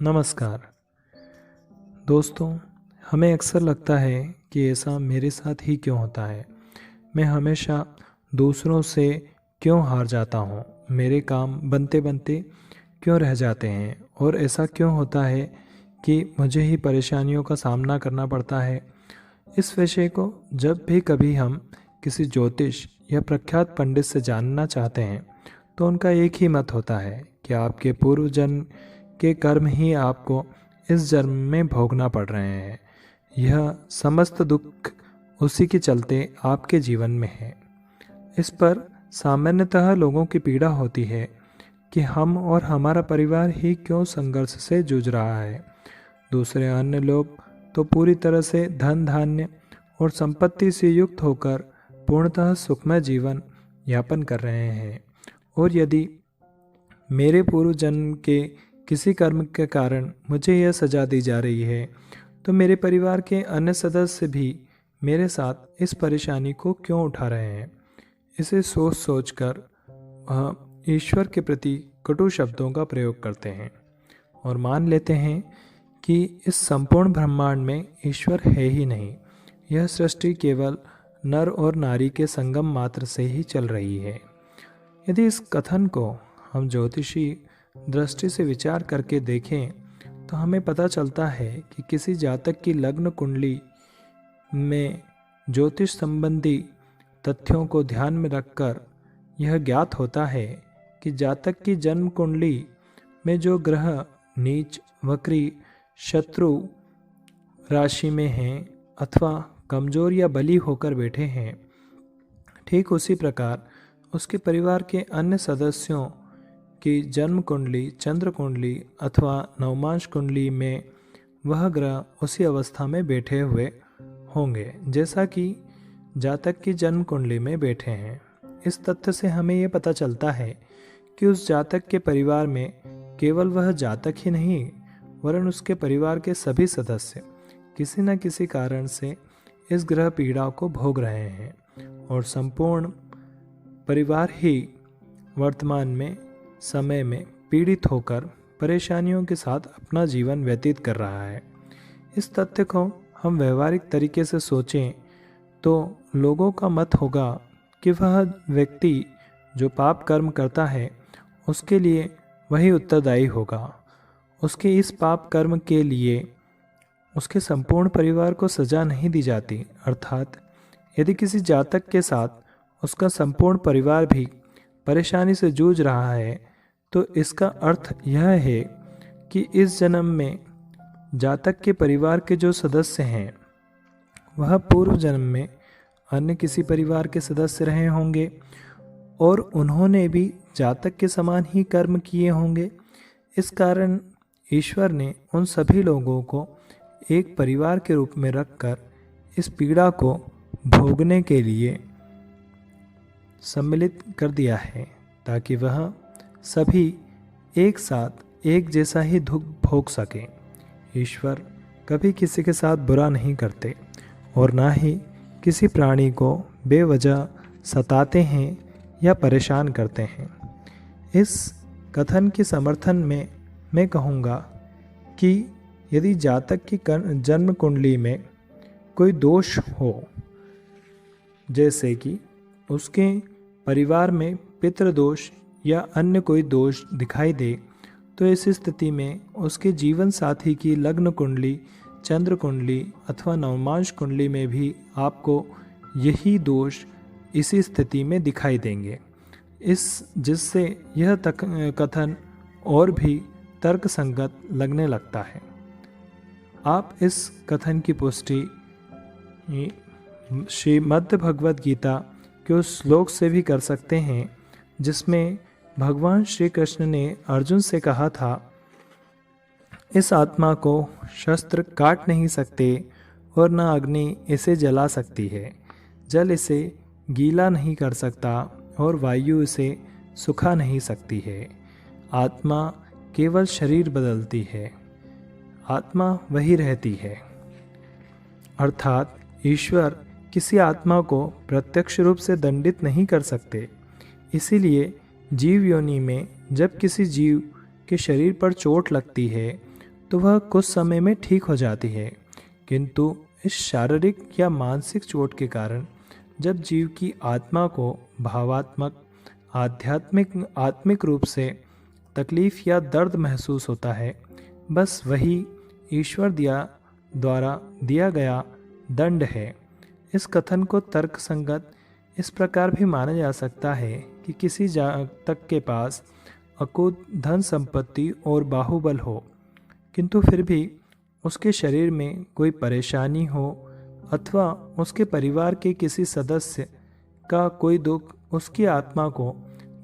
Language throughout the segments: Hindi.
नमस्कार दोस्तों। हमें अक्सर लगता है कि ऐसा मेरे साथ ही क्यों होता है। मैं हमेशा दूसरों से क्यों हार जाता हूँ, मेरे काम बनते बनते क्यों रह जाते हैं और ऐसा क्यों होता है कि मुझे ही परेशानियों का सामना करना पड़ता है। इस विषय को जब भी कभी हम किसी ज्योतिष या प्रख्यात पंडित से जानना चाहते हैं तो उनका एक ही मत होता है कि आपके पूर्व जन्म के कर्म ही आपको इस जन्म में भोगना पड़ रहे हैं। यह समस्त दुख उसी के चलते आपके जीवन में है। इस पर सामान्यतः लोगों की पीड़ा होती है कि हम और हमारा परिवार ही क्यों संघर्ष से जूझ रहा है। दूसरे अन्य लोग तो पूरी तरह से धन धान्य और संपत्ति से युक्त होकर पूर्णतः सुखमय जीवन यापन कर रहे हैं, और यदि मेरे पूर्व जन्म के किसी कर्म के कारण मुझे यह सजा दी जा रही है तो मेरे परिवार के अन्य सदस्य भी मेरे साथ इस परेशानी को क्यों उठा रहे हैं। इसे सोच सोच कर वह ईश्वर के प्रति कटु शब्दों का प्रयोग करते हैं और मान लेते हैं कि इस संपूर्ण ब्रह्मांड में ईश्वर है ही नहीं। यह सृष्टि केवल नर और नारी के संगम मात्र से ही चल रही है। यदि इस कथन को हम ज्योतिषी दृष्टि से विचार करके देखें तो हमें पता चलता है कि किसी जातक की लग्न कुंडली में ज्योतिष संबंधी तथ्यों को ध्यान में रखकर यह ज्ञात होता है कि जातक की जन्म कुंडली में जो ग्रह नीच, वक्री, शत्रु राशि में हैं अथवा कमजोर या बली होकर बैठे हैं, ठीक उसी प्रकार उसके परिवार के अन्य सदस्यों की जन्म कुंडली, चंद्र कुंडली अथवा नवमांश कुंडली में वह ग्रह उसी अवस्था में बैठे हुए होंगे जैसा कि जातक की जन्म कुंडली में बैठे हैं। इस तथ्य से हमें यह पता चलता है कि उस जातक के परिवार में केवल वह जातक ही नहीं वरन उसके परिवार के सभी सदस्य किसी न किसी कारण से इस ग्रह पीड़ा को भोग रहे हैं और संपूर्ण परिवार ही वर्तमान में समय में पीड़ित होकर परेशानियों के साथ अपना जीवन व्यतीत कर रहा है। इस तथ्य को हम व्यवहारिक तरीके से सोचें तो लोगों का मत होगा कि वह व्यक्ति जो पाप कर्म करता है उसके लिए वही उत्तरदायी होगा। उसके इस पाप कर्म के लिए उसके संपूर्ण परिवार को सजा नहीं दी जाती। अर्थात यदि किसी जातक के साथ उसका संपूर्ण परिवार भी परेशानी से जूझ रहा है तो इसका अर्थ यह है कि इस जन्म में जातक के परिवार के जो सदस्य हैं वह पूर्व जन्म में अन्य किसी परिवार के सदस्य रहे होंगे और उन्होंने भी जातक के समान ही कर्म किए होंगे। इस कारण ईश्वर ने उन सभी लोगों को एक परिवार के रूप में रखकर इस पीड़ा को भोगने के लिए सम्मिलित कर दिया है ताकि वह सभी एक साथ एक जैसा ही दुख भोग सकें। ईश्वर कभी किसी के साथ बुरा नहीं करते और ना ही किसी प्राणी को बेवजह सताते हैं या परेशान करते हैं। इस कथन के समर्थन में मैं कहूँगा कि यदि जातक की जन्म कुंडली में कोई दोष हो, जैसे कि उसके परिवार में पितृदोष या अन्य कोई दोष दिखाई दे, तो इस स्थिति में उसके जीवन साथी की लग्न कुंडली, चंद्र कुंडली अथवा नवमांश कुंडली में भी आपको यही दोष इसी स्थिति में दिखाई देंगे। जिससे यह कथन और भी तर्कसंगत लगने लगता है। आप इस कथन की पुष्टि श्रीमद् भगवद गीता के उस श्लोक से भी कर सकते हैं जिसमें भगवान श्री कृष्ण ने अर्जुन से कहा था, इस आत्मा को शस्त्र काट नहीं सकते और न अग्नि इसे जला सकती है, जल इसे गीला नहीं कर सकता और वायु इसे सुखा नहीं सकती है। आत्मा केवल शरीर बदलती है, आत्मा वही रहती है। अर्थात ईश्वर किसी आत्मा को प्रत्यक्ष रूप से दंडित नहीं कर सकते। इसीलिए जीव योनि में जब किसी जीव के शरीर पर चोट लगती है तो वह कुछ समय में ठीक हो जाती है, किंतु इस शारीरिक या मानसिक चोट के कारण जब जीव की आत्मा को भावात्मक आत्मिक रूप से तकलीफ या दर्द महसूस होता है, बस वही ईश्वर द्वारा दिया गया दंड है। इस कथन को तर्कसंगत इस प्रकार भी माना जा सकता है कि किसी जातक के पास अकूत धन संपत्ति और बाहुबल हो, किंतु फिर भी उसके शरीर में कोई परेशानी हो अथवा उसके परिवार के किसी सदस्य का कोई दुख उसकी आत्मा को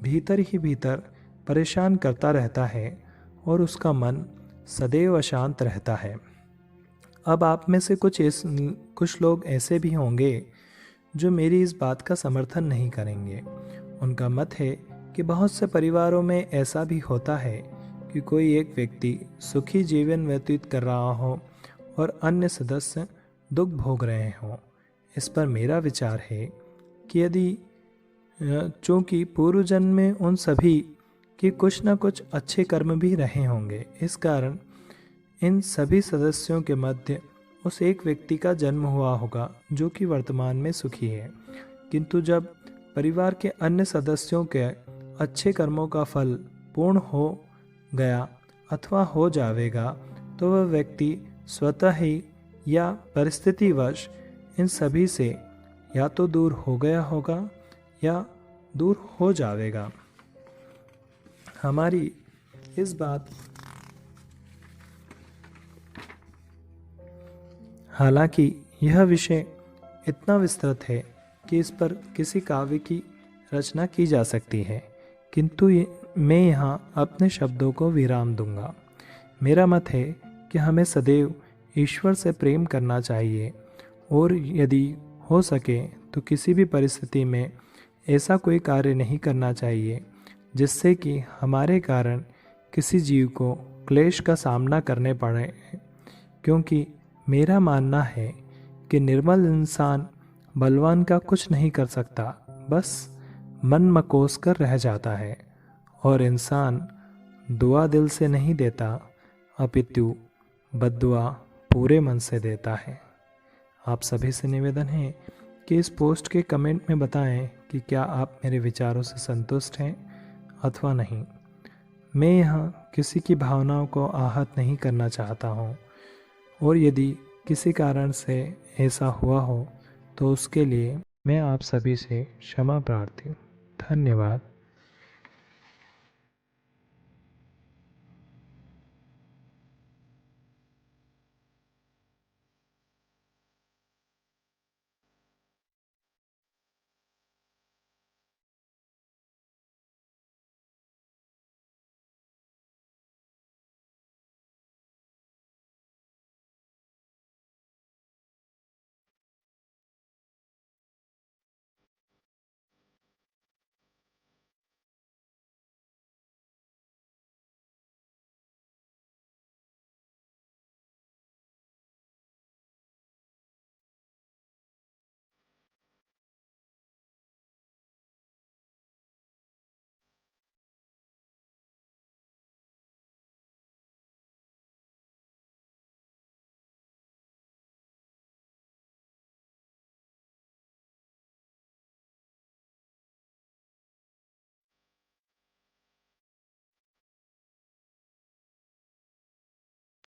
भीतर ही भीतर परेशान करता रहता है और उसका मन सदैव अशांत रहता है। अब आप में से कुछ लोग ऐसे भी होंगे जो मेरी इस बात का समर्थन नहीं करेंगे। उनका मत है कि बहुत से परिवारों में ऐसा भी होता है कि कोई एक व्यक्ति सुखी जीवन व्यतीत कर रहा हो और अन्य सदस्य दुख भोग रहे हों। इस पर मेरा विचार है कि यदि चूँकि पूर्व जन्म में उन सभी के कुछ न कुछ अच्छे कर्म भी रहे होंगे, इस कारण इन सभी सदस्यों के मध्य उस एक व्यक्ति का जन्म हुआ होगा जो कि वर्तमान में सुखी है। किंतु जब परिवार के अन्य सदस्यों के अच्छे कर्मों का फल पूर्ण हो गया अथवा हो जाएगा, तो वह व्यक्ति स्वतः ही या परिस्थितिवश इन सभी से या तो दूर हो गया होगा या दूर हो जाएगा। हमारी इस बात हालांकि यह विषय इतना विस्तृत है कि इस पर किसी काव्य की रचना की जा सकती है, किंतु मैं यहाँ अपने शब्दों को विराम दूंगा। मेरा मत है कि हमें सदैव ईश्वर से प्रेम करना चाहिए और यदि हो सके तो किसी भी परिस्थिति में ऐसा कोई कार्य नहीं करना चाहिए जिससे कि हमारे कारण किसी जीव को क्लेश का सामना करने पड़े, क्योंकि मेरा मानना है कि निर्मल इंसान बलवान का कुछ नहीं कर सकता, बस मन मकोस कर रह जाता है। और इंसान दुआ दिल से नहीं देता, अपितु बद्दुआ पूरे मन से देता है। आप सभी से निवेदन है कि इस पोस्ट के कमेंट में बताएं कि क्या आप मेरे विचारों से संतुष्ट हैं अथवा नहीं। मैं यहाँ किसी की भावनाओं को आहत नहीं करना चाहता हूँ, और यदि किसी कारण से ऐसा हुआ हो तो उसके लिए मैं आप सभी से क्षमा प्रार्थी हूँ। धन्यवाद।